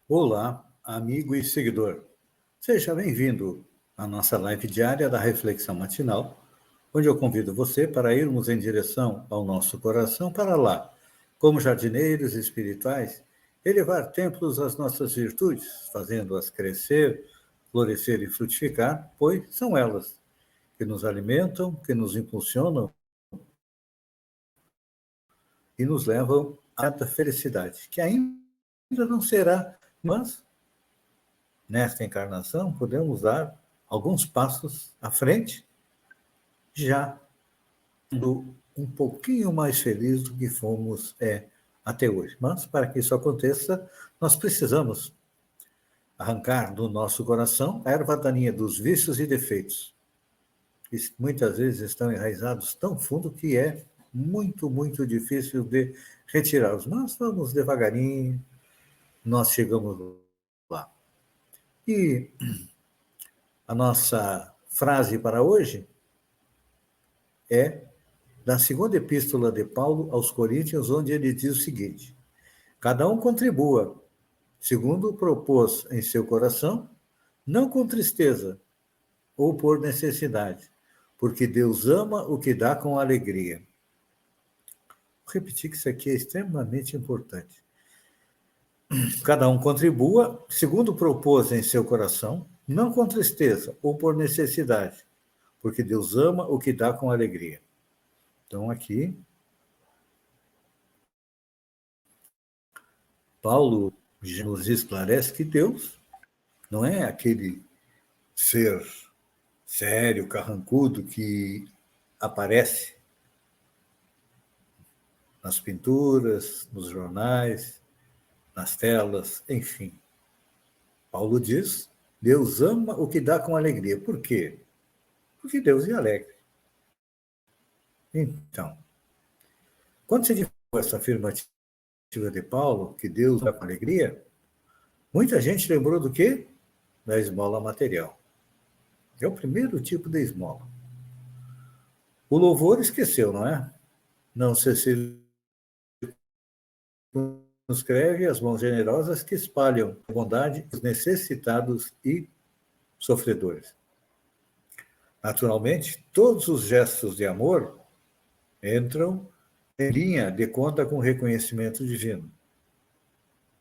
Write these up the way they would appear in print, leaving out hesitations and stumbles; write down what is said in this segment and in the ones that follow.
Olá, amigo e seguidor. Seja bem-vindo à nossa live diária da Reflexão Matinal, onde eu convido você para irmos em direção ao nosso coração para lá, como jardineiros espirituais, elevar templos às nossas virtudes, fazendo-as crescer, florescer e frutificar, pois são elas que nos alimentam, que nos impulsionam e nos levam à felicidade, que ainda não será, mas nesta encarnação, podemos dar alguns passos à frente, já um pouquinho mais feliz do que fomos até hoje. Mas, para que isso aconteça, nós precisamos arrancar do nosso coração a erva daninha dos vícios e defeitos, que muitas vezes estão enraizados tão fundo que é muito, muito difícil de retirá-los. Mas vamos devagarinho, nós chegamos lá. E a nossa frase para hoje é da segunda epístola de Paulo aos Coríntios, onde ele diz o seguinte: cada um contribua, segundo propôs em seu coração, não com tristeza ou por necessidade, porque Deus ama o que dá com alegria. Vou repetir que isso aqui é extremamente importante. Cada um contribua, segundo propôs em seu coração, não com tristeza ou por necessidade, porque Deus ama o que dá com alegria. Então, aqui, Paulo nos esclarece que Deus não é aquele ser sério, carrancudo, que aparece nas pinturas, nos jornais, nas telas, enfim. Paulo diz, Deus ama o que dá com alegria. Por quê? Porque Deus é alegre. Então, quando se divulgou essa afirmativa de Paulo, que Deus dá com alegria, muita gente lembrou do quê? Da esmola material. É o primeiro tipo de esmola. O louvor esqueceu, não é? Não se circunscreve as mãos generosas que espalham a bondade os necessitados e sofredores. Naturalmente, todos os gestos de amor entram em linha de conta com o reconhecimento divino.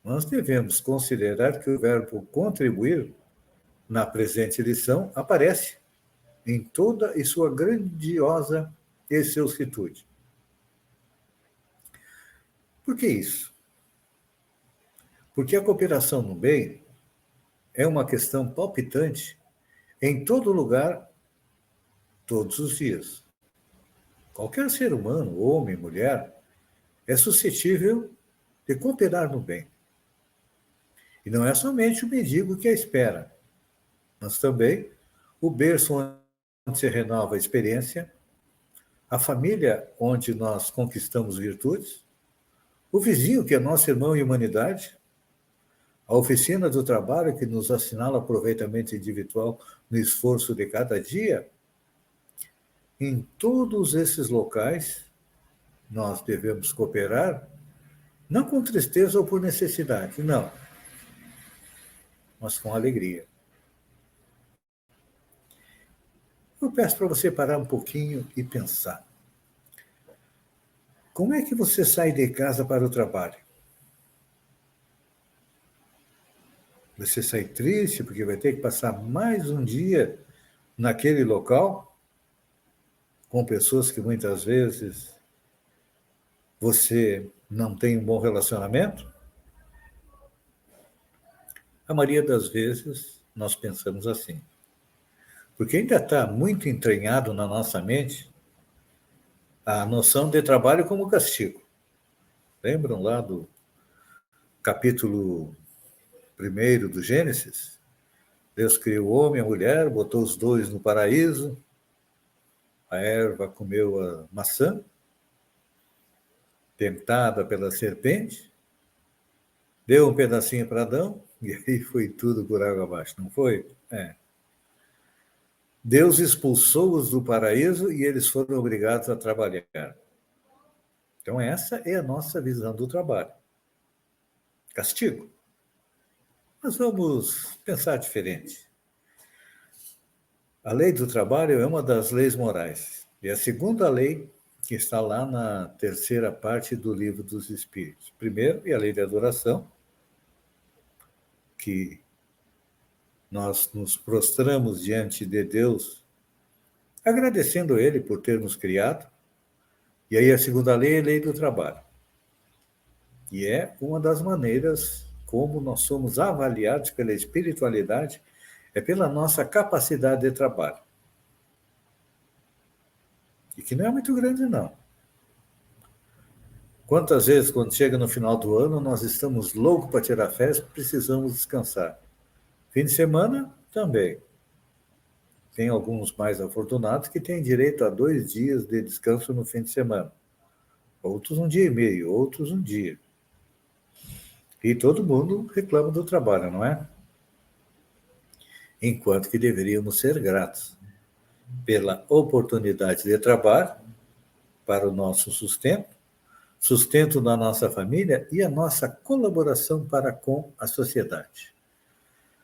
Nós devemos considerar que o verbo contribuir, na presente lição, aparece em toda e sua grandiosa excelsitude. Por que isso? Porque a cooperação no bem é uma questão palpitante em todo lugar, todos os dias. Qualquer ser humano, homem, mulher, é suscetível de cooperar no bem. E não é somente o mendigo que a espera, mas também o berço onde se renova a experiência, a família onde nós conquistamos virtudes, o vizinho que é nosso irmão em humanidade, a oficina do trabalho que nos assinala aproveitamento individual no esforço de cada dia. Em todos esses locais, nós devemos cooperar, não com tristeza ou por necessidade, não, mas com alegria. Eu peço para você parar um pouquinho e pensar. Como é que você sai de casa para o trabalho? Você sai triste porque vai ter que passar mais um dia naquele local, com pessoas que muitas vezes você não tem um bom relacionamento? A maioria das vezes nós pensamos assim. Porque ainda está muito entranhado na nossa mente a noção de trabalho como castigo. Lembram lá do capítulo 1 do Gênesis? Deus criou o homem e a mulher, botou os dois no paraíso, a erva comeu a maçã, tentada pela serpente, deu um pedacinho para Adão, e aí foi tudo por água abaixo, não foi? Deus expulsou-os do paraíso e eles foram obrigados a trabalhar. Então, essa é a nossa visão do trabalho. Castigo. Mas vamos pensar diferente. A lei do trabalho é uma das leis morais. E a segunda lei que está lá na terceira parte do Livro dos Espíritos. Primeiro, é a lei da adoração, que nós nos prostramos diante de Deus, agradecendo a Ele por ter nos criado. E aí a segunda lei é a lei do trabalho. E é uma das maneiras como nós somos avaliados pela espiritualidade, é pela nossa capacidade de trabalho. E que não é muito grande, não. Quantas vezes, quando chega no final do ano, nós estamos loucos para tirar férias, precisamos descansar. Fim de semana, também. Tem alguns mais afortunados que têm direito a 2 dias de descanso no fim de semana. Outros 1 dia e meio, outros 1 dia. E todo mundo reclama do trabalho, não é? Enquanto que deveríamos ser gratos pela oportunidade de trabalho para o nosso sustento da nossa família e a nossa colaboração para com a sociedade.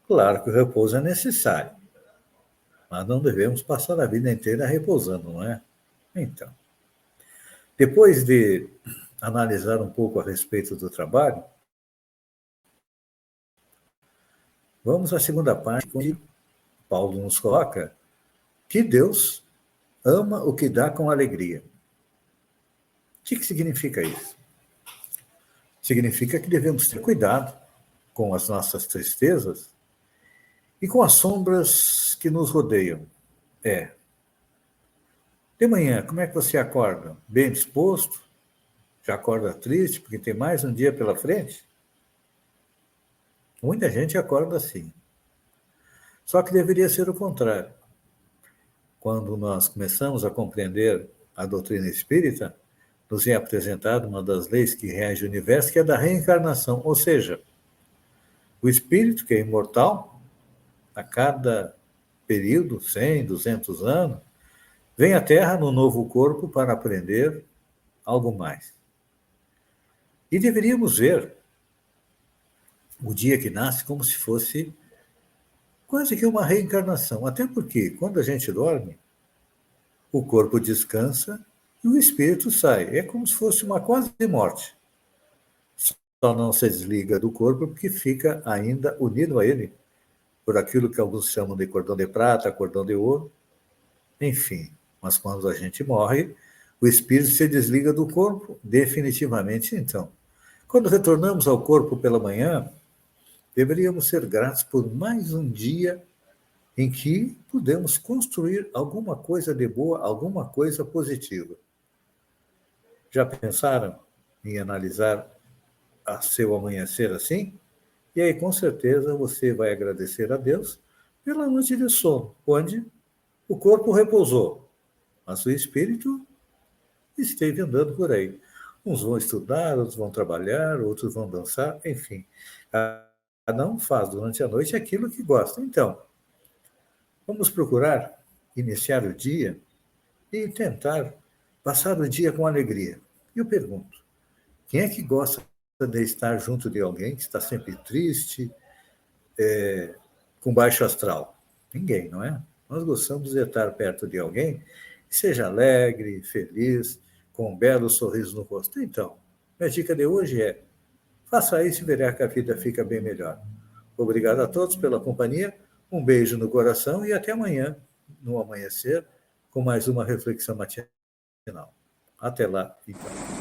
Claro que o repouso é necessário, mas não devemos passar a vida inteira repousando, não é? Então, depois de analisar um pouco a respeito do trabalho, vamos à segunda parte, onde Paulo nos coloca que Deus ama o que dá com alegria. O que significa isso? Significa que devemos ter cuidado com as nossas tristezas e com as sombras que nos rodeiam. De manhã, como é que você acorda? Bem disposto? Já acorda triste porque tem mais um dia pela frente? Muita gente acorda assim. Só que deveria ser o contrário. Quando nós começamos a compreender a doutrina espírita, nos é apresentada uma das leis que rege o universo, que é da reencarnação, ou seja, o espírito, que é imortal, a cada período, 100, 200 anos, vem à Terra no novo corpo para aprender algo mais. E deveríamos ver o dia que nasce como se fosse quase que uma reencarnação. Até porque, quando a gente dorme, o corpo descansa e o espírito sai. É como se fosse uma quase morte. Só não se desliga do corpo porque fica ainda unido a ele, por aquilo que alguns chamam de cordão de prata, cordão de ouro, enfim. Mas quando a gente morre, o espírito se desliga do corpo definitivamente. Então, quando retornamos ao corpo pela manhã, deveríamos ser gratos por mais um dia em que pudemos construir alguma coisa de boa, alguma coisa positiva. Já pensaram em analisar a seu amanhecer assim? E aí, com certeza, você vai agradecer a Deus pela noite de sono, onde o corpo repousou, mas o espírito esteve andando por aí. Uns vão estudar, outros vão trabalhar, outros vão dançar, enfim. Cada um faz durante a noite aquilo que gosta. Então, vamos procurar iniciar o dia e tentar passar o dia com alegria. E eu pergunto, quem é que gosta de estar junto de alguém que está sempre triste, com baixo astral? Ninguém, não é? Nós gostamos de estar perto de alguém que seja alegre, feliz, com um belo sorriso no rosto. Então, minha dica de hoje é: faça isso e verá que a vida fica bem melhor. Obrigado a todos pela companhia, um beijo no coração e até amanhã, no amanhecer, com mais uma reflexão matinal. Até lá, então.